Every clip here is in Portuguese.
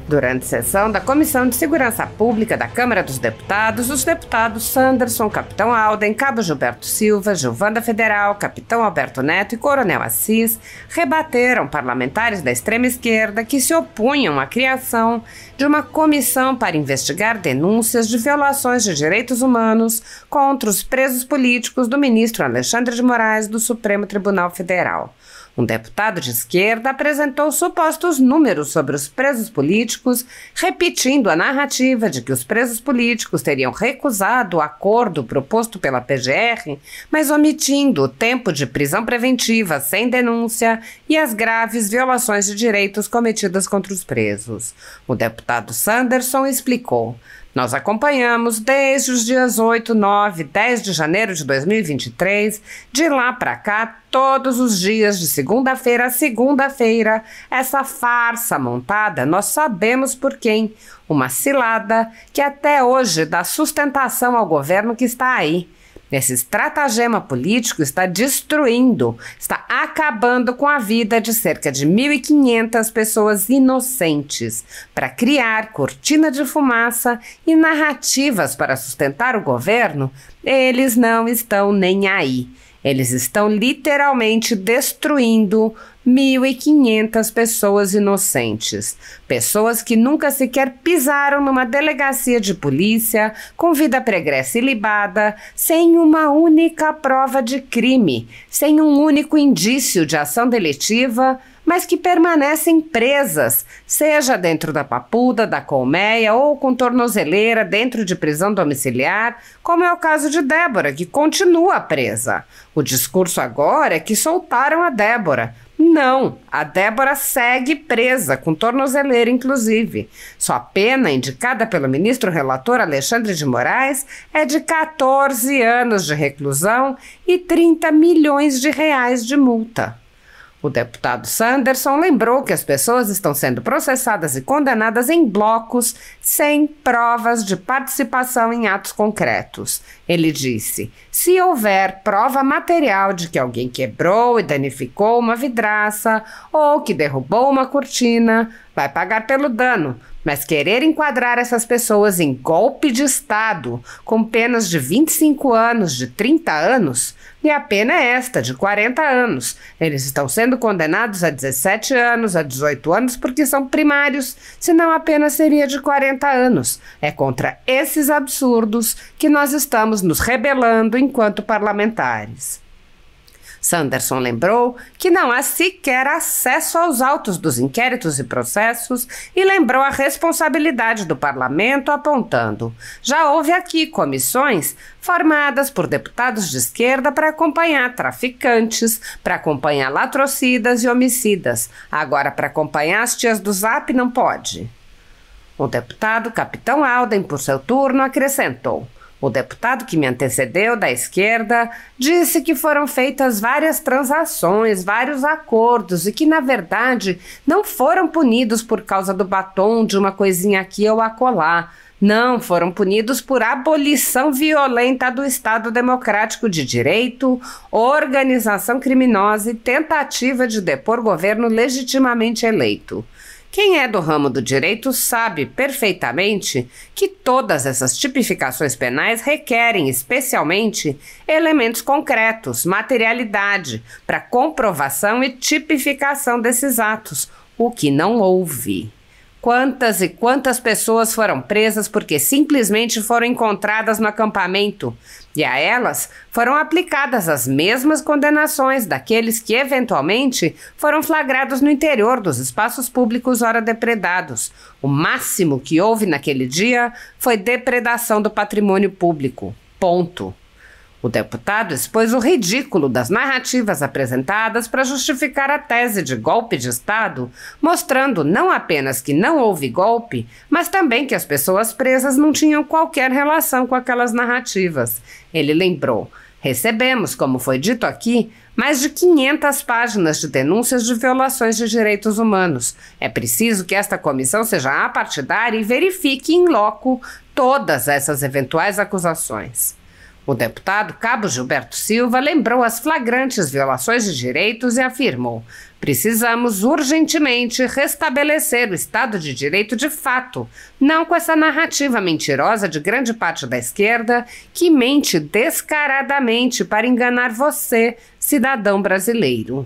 Durante a sessão da Comissão de Segurança Pública da Câmara dos Deputados, os deputados Sanderson, Capitão Alden, Cabo Gilberto Silva, Gilvanda Federal, Capitão Alberto Neto e Coronel Assis rebateram parlamentares da extrema-esquerda que se opunham à criação de uma comissão para investigar denúncias de violações de direitos humanos contra os presos políticos do ministro Alexandre de Moraes do Supremo Tribunal Federal. Um deputado de esquerda apresentou supostos números sobre os presos políticos, repetindo a narrativa de que os presos políticos teriam recusado o acordo proposto pela PGR, mas omitindo o tempo de prisão preventiva sem denúncia e as graves violações de direitos cometidas contra os presos. O deputado Sanderson explicou: "Nós acompanhamos desde os dias 8, 9 e 10 de janeiro de 2023, de lá para cá, todos os dias, de segunda-feira a segunda-feira, essa farsa montada, nós sabemos por quem. Uma cilada que até hoje dá sustentação ao governo que está aí. Esse estratagema político está destruindo, está acabando com a vida de cerca de 1.500 pessoas inocentes para criar cortina de fumaça e narrativas para sustentar o governo. Eles não estão nem aí. Eles estão literalmente destruindo 1.500 pessoas inocentes. Pessoas que nunca sequer pisaram numa delegacia de polícia, com vida pregressa ilibada, sem uma única prova de crime, sem um único indício de ação delitiva, mas que permanecem presas, seja dentro da papuda, da colmeia ou com tornozeleira dentro de prisão domiciliar, como é o caso de Débora, que continua presa. O discurso agora é que soltaram a Débora. Não, a Débora segue presa, com tornozeleira inclusive. Sua pena, indicada pelo ministro relator Alexandre de Moraes, é de 14 anos de reclusão e 30 milhões de reais de multa. O deputado Sanderson lembrou que as pessoas estão sendo processadas e condenadas em blocos sem provas de participação em atos concretos. Ele disse: "Se houver prova material de que alguém quebrou e danificou uma vidraça ou que derrubou uma cortina, vai pagar pelo dano. Mas querer enquadrar essas pessoas em golpe de Estado, com penas de 25 anos, de 30 anos, e a pena é esta, de 40 anos. Eles estão sendo condenados a 17 anos, a 18 anos, porque são primários, senão a pena seria de 40 anos. É contra esses absurdos que nós estamos nos rebelando enquanto parlamentares." Sanderson lembrou que não há sequer acesso aos autos dos inquéritos e processos e lembrou a responsabilidade do parlamento, apontando: "Já houve aqui comissões formadas por deputados de esquerda para acompanhar traficantes, para acompanhar latrocidas e homicidas. Agora, para acompanhar as tias do Zap, não pode." O deputado Capitão Alden, por seu turno, acrescentou: "O deputado que me antecedeu, da esquerda, disse que foram feitas várias transações, vários acordos e que, na verdade, não foram punidos por causa do batom, de uma coisinha aqui ou acolá. Não, foram punidos por abolição violenta do Estado Democrático de Direito, organização criminosa e tentativa de depor governo legitimamente eleito." Quem é do ramo do direito sabe perfeitamente que todas essas tipificações penais requerem, especialmente, elementos concretos, materialidade, para comprovação e tipificação desses atos, o que não houve. Quantas e quantas pessoas foram presas porque simplesmente foram encontradas no acampamento, e a elas foram aplicadas as mesmas condenações daqueles que eventualmente foram flagrados no interior dos espaços públicos ora depredados. O máximo que houve naquele dia foi depredação do patrimônio público. Ponto. O deputado expôs o ridículo das narrativas apresentadas para justificar a tese de golpe de Estado, mostrando não apenas que não houve golpe, mas também que as pessoas presas não tinham qualquer relação com aquelas narrativas. Ele lembrou: "Recebemos, como foi dito aqui, mais de 500 páginas de denúncias de violações de direitos humanos. É preciso que esta comissão seja apartidária e verifique in loco todas essas eventuais acusações." O deputado Cabo Gilberto Silva lembrou as flagrantes violações de direitos e afirmou: precisamos urgentemente restabelecer o Estado de Direito de fato, não com essa narrativa mentirosa de grande parte da esquerda que mente descaradamente para enganar você, cidadão brasileiro.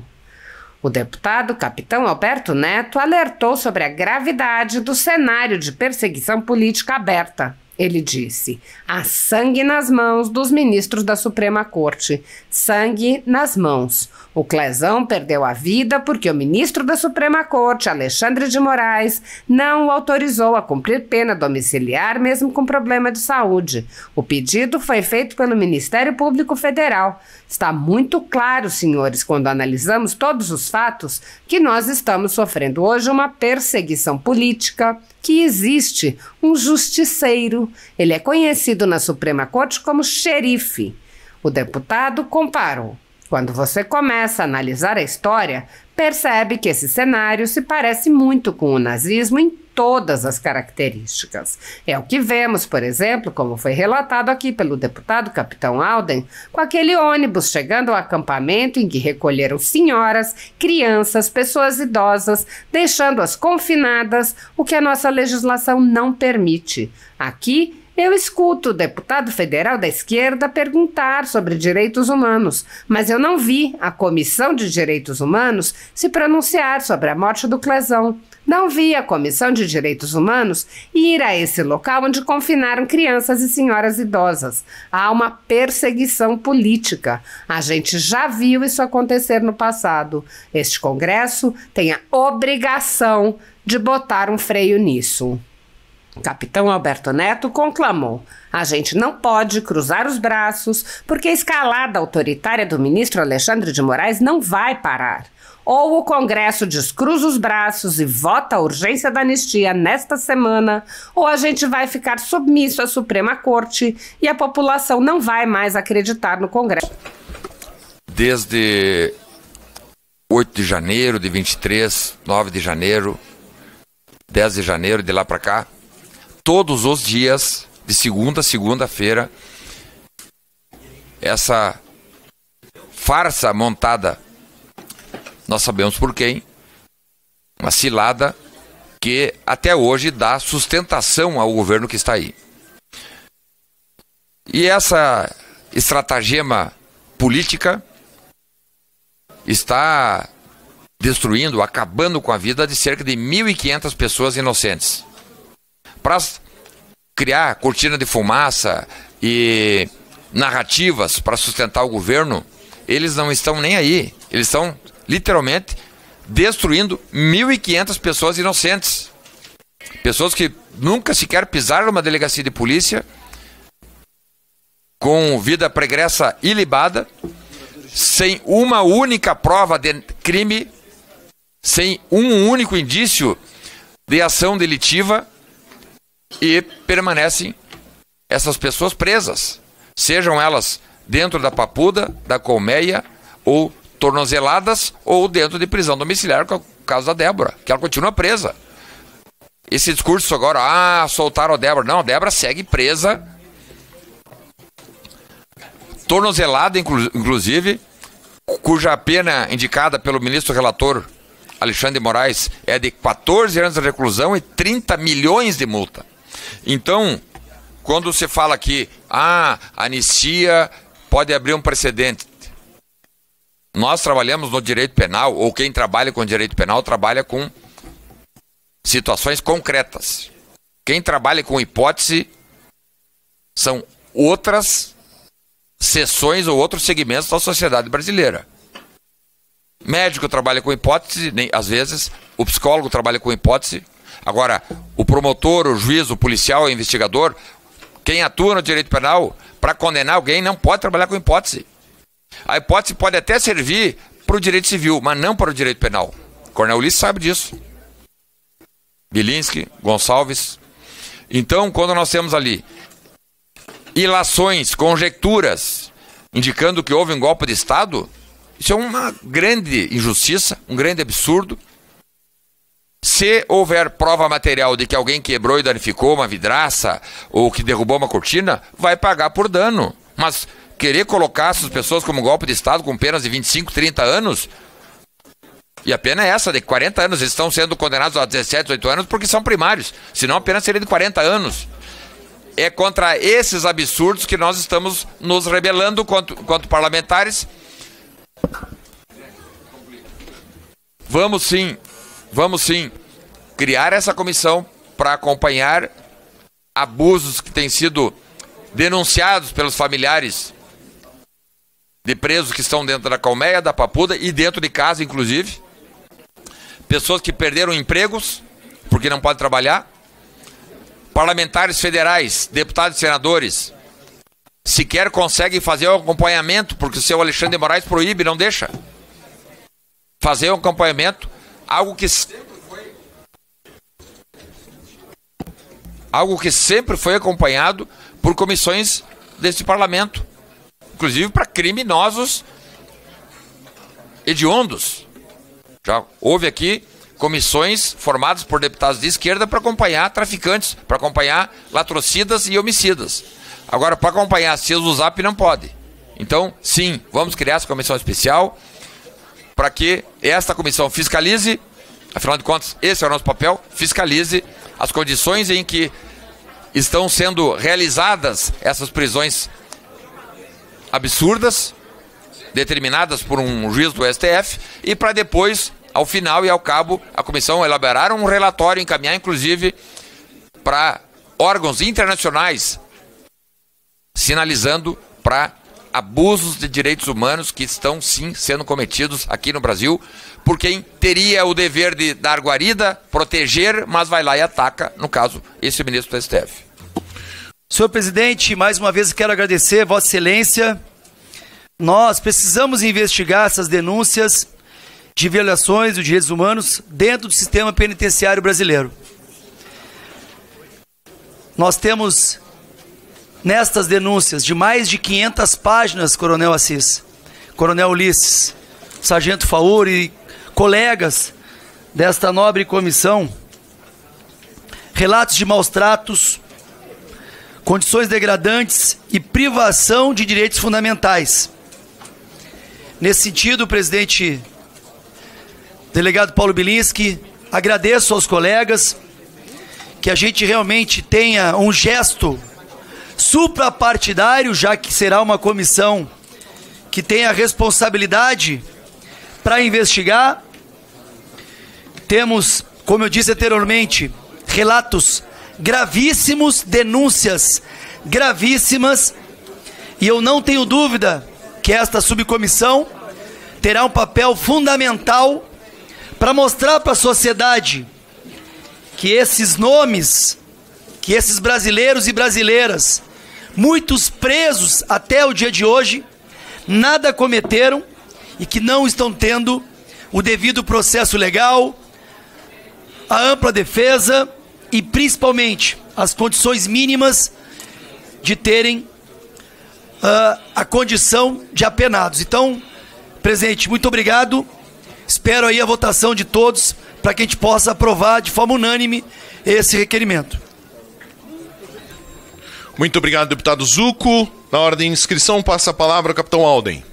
O deputado Capitão Alberto Neto alertou sobre a gravidade do cenário de perseguição política aberta. Ele disse: há sangue nas mãos dos ministros da Suprema Corte. Sangue nas mãos. O Clezão perdeu a vida porque o ministro da Suprema Corte, Alexandre de Moraes, não o autorizou a cumprir pena domiciliar, mesmo com problema de saúde. O pedido foi feito pelo Ministério Público Federal. Está muito claro, senhores, quando analisamos todos os fatos, que nós estamos sofrendo hoje uma perseguição política, que existe um justiceiro. Ele é conhecido na Suprema Corte como xerife. O deputado comparou: quando você começa a analisar a história, percebe que esse cenário se parece muito com o nazismo em todas as características. É o que vemos, por exemplo, como foi relatado aqui pelo deputado Capitão Alden, com aquele ônibus chegando ao acampamento em que recolheram senhoras, crianças, pessoas idosas, deixando-as confinadas, o que a nossa legislação não permite. Aqui, eu escuto o deputado federal da esquerda perguntar sobre direitos humanos, mas eu não vi a Comissão de Direitos Humanos se pronunciar sobre a morte do Clezão. Não vi a Comissão de Direitos Humanos ir a esse local onde confinaram crianças e senhoras idosas. Há uma perseguição política. A gente já viu isso acontecer no passado. Este Congresso tem a obrigação de botar um freio nisso. Capitão Alberto Neto conclamou: a gente não pode cruzar os braços porque a escalada autoritária do ministro Alexandre de Moraes não vai parar. Ou o Congresso descruza os braços e vota a urgência da anistia nesta semana, ou a gente vai ficar submisso à Suprema Corte e a população não vai mais acreditar no Congresso. Desde 8 de janeiro de 23, 9 de janeiro, 10 de janeiro, de lá para cá, todos os dias, de segunda a segunda-feira, essa farsa montada, nós sabemos por quem, uma cilada que até hoje dá sustentação ao governo que está aí. E essa estratagema política está destruindo, acabando com a vida de cerca de 1.500 pessoas inocentes. Para criar cortina de fumaça e narrativas para sustentar o governo, eles não estão nem aí. Eles estão literalmente destruindo 1.500 pessoas inocentes. Pessoas que nunca sequer pisaram numa delegacia de polícia, com vida pregressa ilibada, sem uma única prova de crime, sem um único indício de ação delitiva, e permanecem essas pessoas presas, sejam elas dentro da papuda, da colmeia, ou tornozeladas, ou dentro de prisão domiciliar, que é o caso da Débora, que ela continua presa. Esse discurso agora, soltaram a Débora. Não, a Débora segue presa, tornozelada, inclusive, cuja pena indicada pelo ministro relator Alexandre de Moraes é de 14 anos de reclusão e 30 milhões de multa. Então, quando se fala que a anistia pode abrir um precedente, nós trabalhamos no direito penal, ou quem trabalha com direito penal trabalha com situações concretas. Quem trabalha com hipótese são outras seções ou outros segmentos da sociedade brasileira. Médico trabalha com hipótese, às vezes, o psicólogo trabalha com hipótese. Agora, o promotor, o juiz, o policial, o investigador, quem atua no direito penal para condenar alguém não pode trabalhar com hipótese. A hipótese pode até servir para o direito civil, mas não para o direito penal. Coronel Ulisses sabe disso. Bilinski, Gonçalves. Então, quando nós temos ali ilações, conjecturas, indicando que houve um golpe de Estado, isso é uma grande injustiça, um grande absurdo. Se houver prova material de que alguém quebrou e danificou uma vidraça ou que derrubou uma cortina, vai pagar por dano. Mas querer colocar essas pessoas como golpe de Estado com penas de 25, 30 anos, e a pena é essa, de 40 anos, eles estão sendo condenados a 17, 18 anos porque são primários, senão a pena seria de 40 anos. É contra esses absurdos que nós estamos nos rebelando quanto parlamentares. Vamos sim criar essa comissão para acompanhar abusos que têm sido denunciados pelos familiares de presos que estão dentro da colmeia, da papuda e dentro de casa, inclusive. Pessoas que perderam empregos porque não podem trabalhar. Parlamentares federais, deputados e senadores, sequer conseguem fazer o acompanhamento porque o seu Alexandre de Moraes proíbe, não deixa. Fazer um acompanhamento, algo que sempre foi acompanhado por comissões desse parlamento, inclusive para criminosos hediondos. Já houve aqui comissões formadas por deputados de esquerda para acompanhar traficantes, para acompanhar latrocidas e homicidas. Agora, para acompanhar CIS do Zap não pode. Então, sim, vamos criar essa comissão especial para que esta comissão fiscalize, afinal de contas, esse é o nosso papel, fiscalize as condições em que estão sendo realizadas essas prisões absurdas, determinadas por um juiz do STF, e para depois, ao final e ao cabo, a comissão elaborar um relatório, encaminhar inclusive para órgãos internacionais, sinalizando para abusos de direitos humanos que estão sim sendo cometidos aqui no Brasil por quem teria o dever de dar guarida, proteger, mas vai lá e ataca, no caso, esse ministro do STF. Senhor presidente, mais uma vez quero agradecer Vossa Excelência. Nós precisamos investigar essas denúncias de violações dos direitos humanos dentro do sistema penitenciário brasileiro. Nós temos nestas denúncias de mais de 500 páginas, Coronel Assis, Coronel Ulisses, Sargento Faur e colegas desta nobre comissão, relatos de maus tratos, condições degradantes e privação de direitos fundamentais. Nesse sentido, presidente delegado Paulo Bilinski, agradeço aos colegas que a gente realmente tenha um gesto suprapartidário, já que será uma comissão que tem a responsabilidade para investigar. Temos, como eu disse anteriormente, relatos gravíssimos, denúncias gravíssimas, e eu não tenho dúvida que esta subcomissão terá um papel fundamental para mostrar para a sociedade que esses nomes, que esses brasileiros e brasileiras, muitos presos até o dia de hoje, nada cometeram e que não estão tendo o devido processo legal, a ampla defesa e principalmente as condições mínimas de terem a condição de apenados. Então, presidente, muito obrigado. Espero aí a votação de todos para que a gente possa aprovar de forma unânime esse requerimento. Muito obrigado, deputado Zucco. Na ordem de inscrição, passa a palavra ao capitão Alden.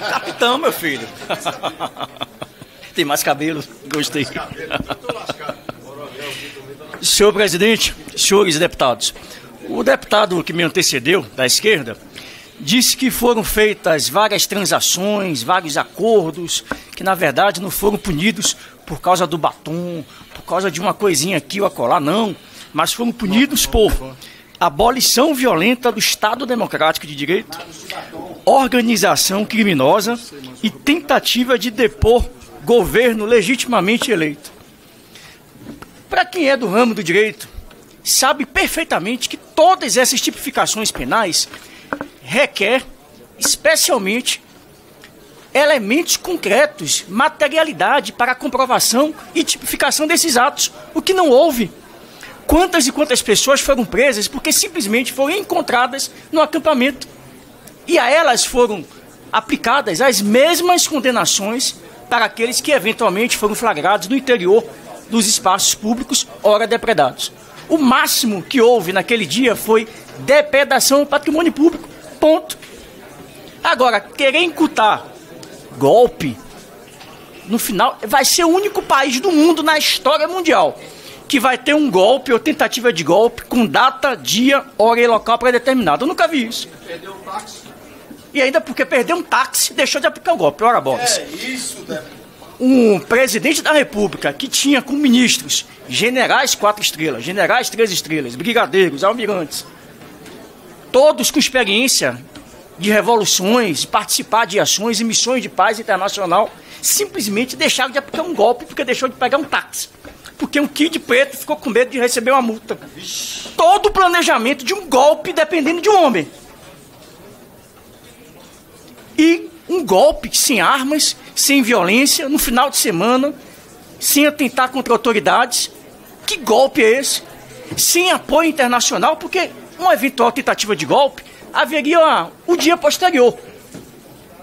Capitão, meu filho. Tem mais cabelo, gostei. Senhor presidente, senhores deputados, o deputado que me antecedeu, da esquerda, disse que foram feitas várias transações, vários acordos, que na verdade não foram punidos por causa do batom, por causa de uma coisinha aqui ou acolá, não, mas foram punidos por abolição violenta do Estado Democrático de Direito, organização criminosa e tentativa de depor governo legitimamente eleito. Para quem é do ramo do direito, sabe perfeitamente que todas essas tipificações penais requer, especialmente, elementos concretos, materialidade para a comprovação e tipificação desses atos, o que não houve. Quantas e quantas pessoas foram presas porque simplesmente foram encontradas no acampamento e a elas foram aplicadas as mesmas condenações para aqueles que eventualmente foram flagrados no interior dos espaços públicos ora depredados. O máximo que houve naquele dia foi depredação do patrimônio público. Ponto. Agora, querer incutar golpe, no final, vai ser o único país do mundo na história mundial que vai ter um golpe ou tentativa de golpe com data, dia, hora e local pré-determinado. Eu nunca vi isso. Perdeu um táxi. E ainda porque perdeu um táxi, deixou de aplicar o golpe. Ora, Boris. É isso, né? Um presidente da República que tinha como ministros generais 4 estrelas, generais 3 estrelas, brigadeiros, almirantes, todos com experiência de revoluções, de participar de ações e missões de paz internacional, simplesmente deixaram de aplicar um golpe porque deixou de pegar um táxi. Porque um kid preto ficou com medo de receber uma multa. Todo o planejamento de um golpe dependendo de um homem. E um golpe sem armas, sem violência, no final de semana, sem atentar contra autoridades. Que golpe é esse? Sem apoio internacional, porque uma eventual tentativa de golpe haveria o dia posterior.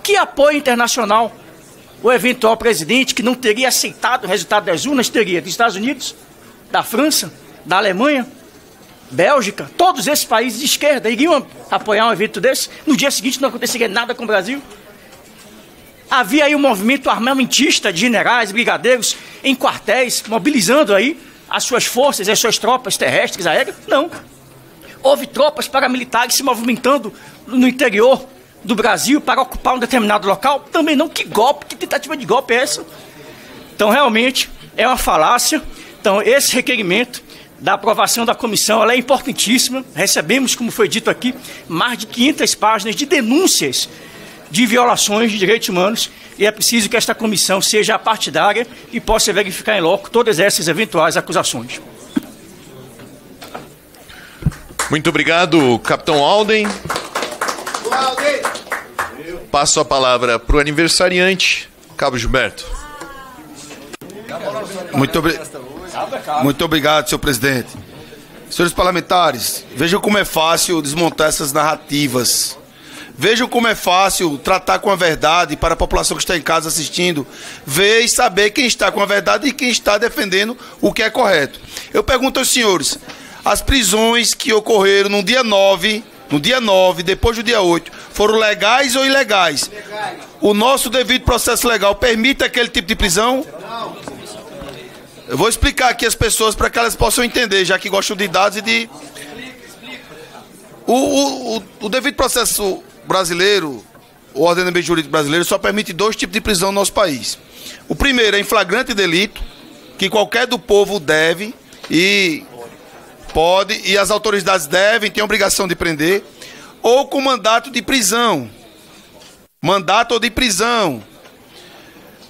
Que apoio internacional o eventual presidente, que não teria aceitado o resultado das urnas, teria dos Estados Unidos, da França, da Alemanha, Bélgica, todos esses países de esquerda iriam apoiar um evento desse? No dia seguinte não aconteceria nada com o Brasil? Havia aí um movimento armamentista de generais, brigadeiros, em quartéis, mobilizando aí as suas forças, as suas tropas terrestres, aéreas? Não. Houve tropas paramilitares se movimentando no interior do Brasil para ocupar um determinado local? Também não. Que golpe, que tentativa de golpe é essa? Então, realmente, é uma falácia. Então, esse requerimento da aprovação da comissão, ela é importantíssima. Recebemos, como foi dito aqui, mais de 500 páginas de denúncias de violações de direitos humanos, e é preciso que esta comissão seja apartidária e possa verificar em loco todas essas eventuais acusações. Muito obrigado, capitão Alden. Passo a palavra para o aniversariante, Cabo Gilberto. Muito obrigado, senhor presidente. Senhores parlamentares, vejam como é fácil desmontar essas narrativas. Vejam como é fácil tratar com a verdade para a população que está em casa assistindo, ver e saber quem está com a verdade e quem está defendendo o que é correto. Eu pergunto aos senhores, as prisões que ocorreram no dia 9, depois do dia 8, foram legais ou ilegais? O nosso devido processo legal permite aquele tipo de prisão? Não. Eu vou explicar aqui às pessoas para que elas possam entender, já que gostam de dados e de... O devido processo brasileiro, o ordenamento jurídico brasileiro, só permite 2 tipos de prisão no nosso país. O primeiro é em flagrante delito, que qualquer do povo deve e pode, e as autoridades devem, têm a obrigação de prender, ou com mandato de prisão. Mandato ou de prisão.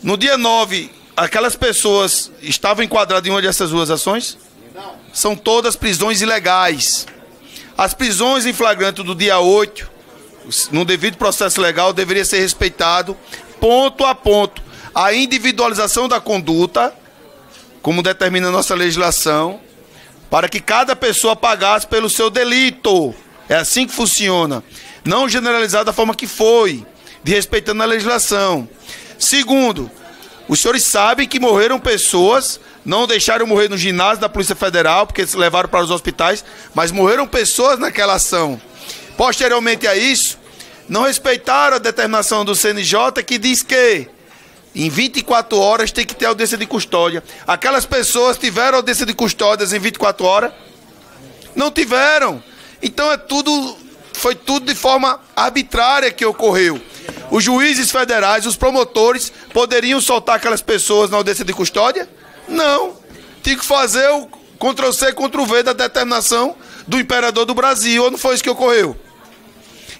No dia 9, aquelas pessoas estavam enquadradas em uma dessas 2 ações? Não. São todas prisões ilegais. As prisões em flagrante do dia 8, no devido processo legal, deveria ser respeitado, ponto a ponto, a individualização da conduta, como determina a nossa legislação, para que cada pessoa pagasse pelo seu delito. É assim que funciona. Não generalizar da forma que foi, de respeitando a legislação. Segundo, os senhores sabem que morreram pessoas, não deixaram morrer no ginásio da Polícia Federal, porque se levaram para os hospitais, mas morreram pessoas naquela ação. Posteriormente a isso, não respeitaram a determinação do CNJ, que diz que em 24 horas tem que ter audiência de custódia. Aquelas pessoas tiveram audiência de custódia em 24 horas? Não tiveram. Então foi tudo de forma arbitrária que ocorreu. Os juízes federais, os promotores, poderiam soltar aquelas pessoas na audiência de custódia? Não. Tinha que fazer o Ctrl-C, Ctrl-V da determinação do imperador do Brasil. Ou não foi isso que ocorreu?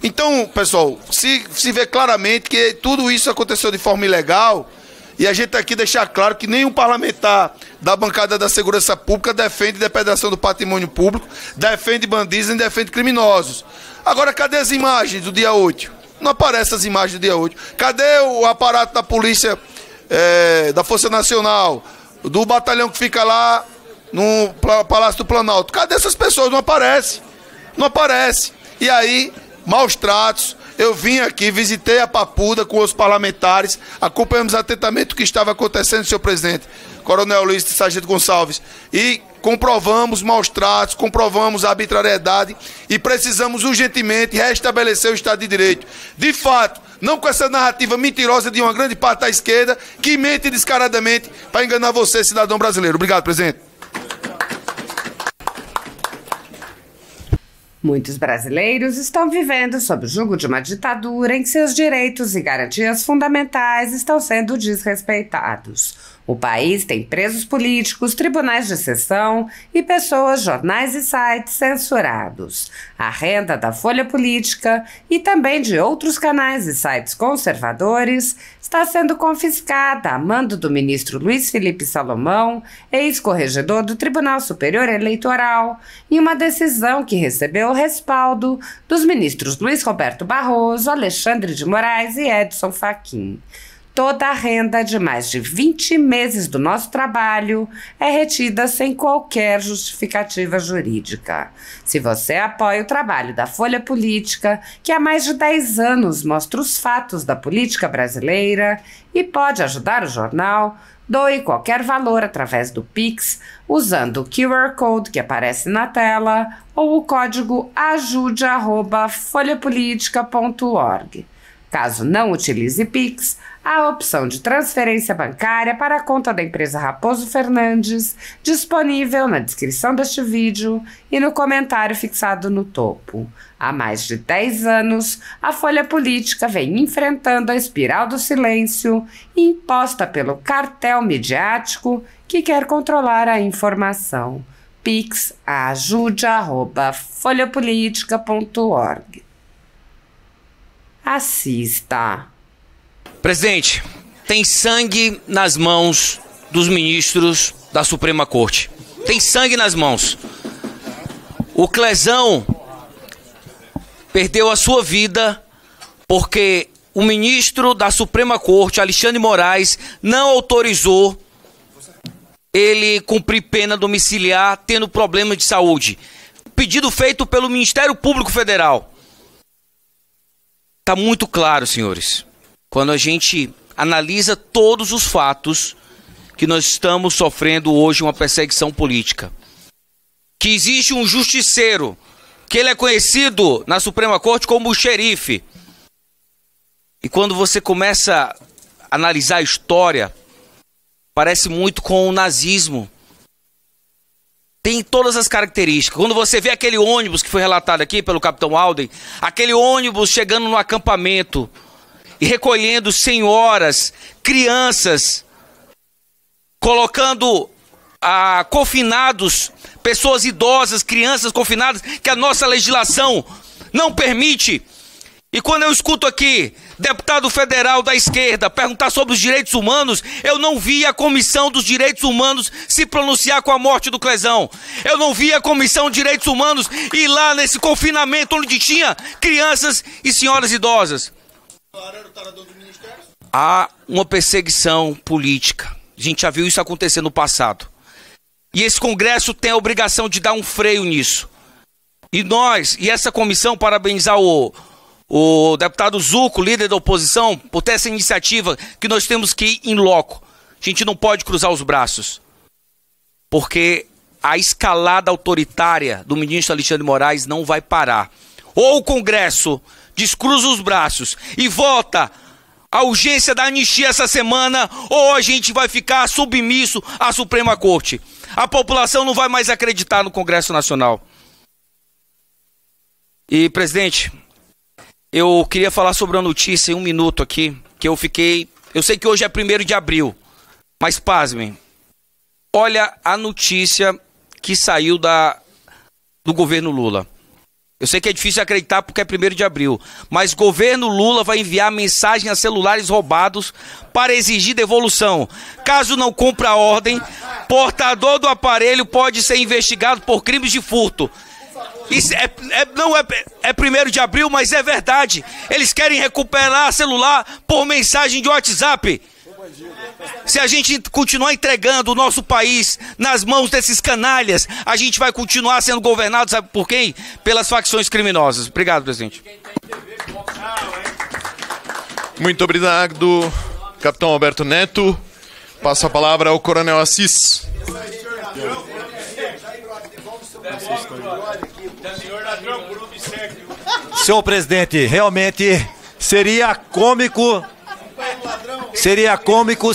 Então, pessoal, se vê claramente que tudo isso aconteceu de forma ilegal, e a gente aqui deixar claro que nenhum parlamentar da bancada da segurança pública defende depredação do patrimônio público, defende bandidos e defende criminosos. Agora, cadê as imagens do dia 8? Não aparecem as imagens do dia 8. Cadê o aparato da polícia, da Força Nacional, do batalhão que fica lá no Palácio do Planalto? Cadê essas pessoas? Não aparece. Não aparece. E aí, maus tratos. Eu vim aqui, visitei a Papuda com os parlamentares, acompanhamos atentamente o que estava acontecendo, senhor presidente, Coronel Luiz e Sargento Gonçalves, e comprovamos maus tratos, comprovamos a arbitrariedade e precisamos urgentemente restabelecer o Estado de Direito. De fato, não com essa narrativa mentirosa de uma grande parte da esquerda que mente descaradamente para enganar você, cidadão brasileiro. Obrigado, presidente. Muitos brasileiros estão vivendo sob o jugo de uma ditadura em que seus direitos e garantias fundamentais estão sendo desrespeitados. O país tem presos políticos, tribunais de sessão e pessoas, jornais e sites censurados. A renda da Folha Política e também de outros canais e sites conservadores está sendo confiscada a mando do ministro Luiz Felipe Salomão, ex-corregedor do Tribunal Superior Eleitoral, em uma decisão que recebeu o respaldo dos ministros Luiz Roberto Barroso, Alexandre de Moraes e Edson Fachin. Toda a renda de mais de 20 meses do nosso trabalho é retida sem qualquer justificativa jurídica. Se você apoia o trabalho da Folha Política, que há mais de 10 anos mostra os fatos da política brasileira e pode ajudar o jornal, doe qualquer valor através do Pix, usando o QR Code que aparece na tela ou o código ajude@folhapolitica.org. Caso não utilize Pix, há a opção de transferência bancária para a conta da empresa Raposo Fernandes, disponível na descrição deste vídeo e no comentário fixado no topo. Há mais de 10 anos, a Folha Política vem enfrentando a espiral do silêncio imposta pelo cartel midiático que quer controlar a informação. Pix ajude@folhapolitica.org. Assista. Presidente, tem sangue nas mãos dos ministros da Suprema Corte. Tem sangue nas mãos. O Clezão perdeu a sua vida porque o ministro da Suprema Corte, Alexandre de Moraes, não autorizou ele cumprir pena domiciliar tendo problema de saúde. Pedido feito pelo Ministério Público Federal. Está muito claro, senhores, quando a gente analisa todos os fatos que nós estamos sofrendo hoje uma perseguição política. Que existe um justiceiro, que ele é conhecido na Suprema Corte como o xerife. E quando você começa a analisar a história, parece muito com o nazismo. Tem todas as características. Quando você vê aquele ônibus que foi relatado aqui pelo capitão Alden, aquele ônibus chegando no acampamento e recolhendo senhoras, crianças, colocando confinados, pessoas idosas, crianças confinadas, que a nossa legislação não permite. E quando eu escuto aqui deputado federal da esquerda perguntar sobre os direitos humanos, eu não vi a Comissão dos Direitos Humanos se pronunciar com a morte do Clezão. Eu não vi a Comissão de Direitos Humanos ir lá nesse confinamento onde tinha crianças e senhoras idosas. Há uma perseguição política. A gente já viu isso acontecer no passado. E esse Congresso tem a obrigação de dar um freio nisso. E nós, e essa comissão, parabenizar o deputado Zucco, líder da oposição, por ter essa iniciativa que nós temos que ir em loco. A gente não pode cruzar os braços. Porque a escalada autoritária do ministro Alexandre de Moraes não vai parar. Ou o Congresso descruza os braços e vota a urgência da anistia essa semana, ou a gente vai ficar submisso à Suprema Corte. A população não vai mais acreditar no Congresso Nacional. E, presidente, eu queria falar sobre uma notícia em um minuto aqui, que eu sei que hoje é 1º de abril, mas pasmem. Olha a notícia que saiu do governo Lula. Eu sei que é difícil acreditar porque é 1º de abril, mas o governo Lula vai enviar mensagem a celulares roubados para exigir devolução. Caso não cumpra a ordem, portador do aparelho pode ser investigado por crimes de furto. Isso não é 1º de abril, mas é verdade. Eles querem recuperar celular por mensagem de WhatsApp. Se a gente continuar entregando o nosso país nas mãos desses canalhas, a gente vai continuar sendo governado, sabe por quem? Pelas facções criminosas. Obrigado, presidente. Muito obrigado, capitão Alberto Neto. Passa a palavra ao Coronel Assis. Senhor presidente, realmente seria cômico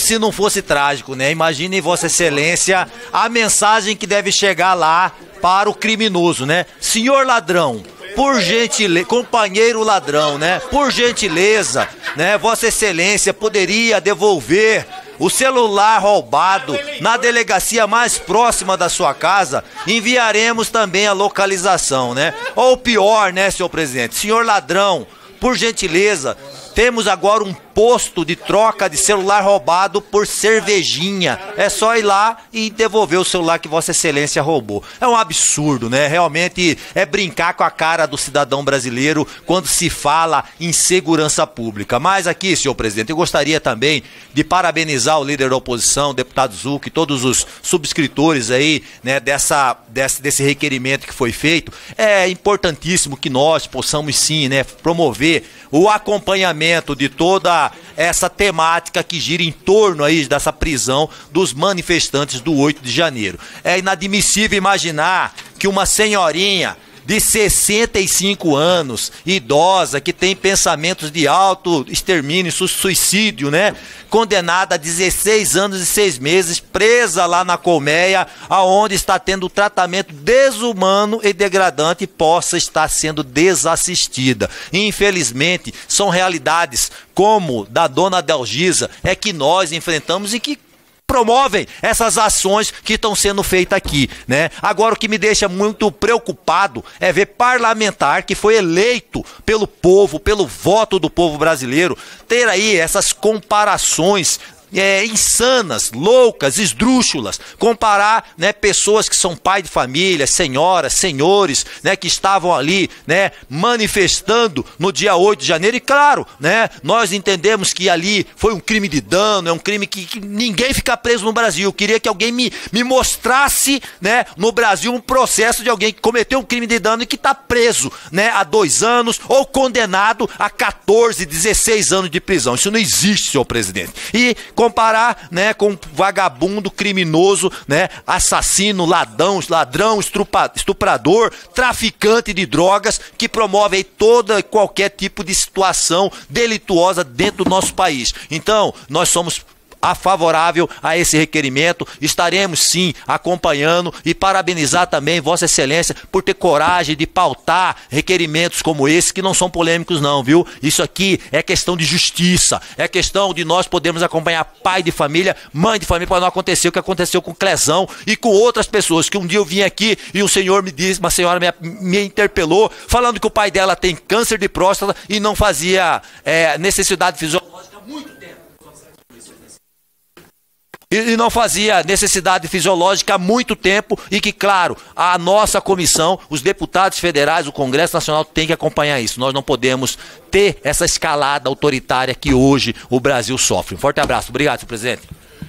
se não fosse trágico, né? Imagine, Vossa Excelência, a mensagem que deve chegar lá para o criminoso, né? Senhor ladrão, por gentileza, companheiro ladrão, né? Por gentileza, né? Vossa Excelência poderia devolver o celular roubado na delegacia mais próxima da sua casa. Enviaremos também a localização, né? Ou pior, né, senhor presidente? Senhor ladrão, por gentileza, temos agora um posto de troca de celular roubado por cervejinha. É só ir lá e devolver o celular que Vossa Excelência roubou. É um absurdo, né? Realmente é brincar com a cara do cidadão brasileiro quando se fala em segurança pública. Mas aqui, senhor presidente, eu gostaria também de parabenizar o líder da oposição, o deputado Zucco, e todos os subscritores aí, né, desse requerimento que foi feito. É importantíssimo que nós possamos sim, né, promover o acompanhamento de toda essa temática que gira em torno aí dessa prisão dos manifestantes do 8 de janeiro. É inadmissível imaginar que uma senhorinha de 65 anos, idosa, que tem pensamentos de auto-extermínio, suicídio, né? Condenada a 16 anos e 6 meses, presa lá na colmeia, aonde está tendo tratamento desumano e degradante, possa estar sendo desassistida. Infelizmente, são realidades como da dona Adelgisa, é que nós enfrentamos e que promovem essas ações que estão sendo feitas aqui, né? Agora, o que me deixa muito preocupado é ver parlamentar que foi eleito pelo povo, pelo voto do povo brasileiro, ter aí essas comparações insanas, loucas, esdrúxulas, comparar, né, pessoas que são pai de família, senhoras, senhores, né, que estavam ali, né, manifestando no dia 8 de janeiro, e claro, né, nós entendemos que ali foi um crime de dano, é um crime que ninguém fica preso no Brasil. Eu queria que alguém me mostrasse, né, no Brasil um processo de alguém que cometeu um crime de dano e que está preso, né, há 2 anos ou condenado a 14, 16 anos de prisão. Isso não existe, senhor presidente. E comparar, né, com vagabundo, criminoso, né, assassino, ladrão, estuprador, traficante de drogas, que promove aí toda qualquer tipo de situação delituosa dentro do nosso país. Então, nós somos favorável a esse requerimento, estaremos sim acompanhando, e parabenizar também Vossa Excelência por ter coragem de pautar requerimentos como esse, que não são polêmicos não, viu? Isso aqui é questão de justiça, é questão de nós podermos acompanhar pai de família, mãe de família, para não acontecer o que aconteceu com o Clezão e com outras pessoas, que um dia eu vim aqui e um senhor me disse, uma senhora me interpelou, falando que o pai dela tem câncer de próstata e não fazia necessidade fisiológica há muito tempo. E não fazia necessidade fisiológica há muito tempo, e que, claro, a nossa comissão, os deputados federais, o Congresso Nacional tem que acompanhar isso. Nós não podemos ter essa escalada autoritária que hoje o Brasil sofre. Um forte abraço. Obrigado, senhor presidente.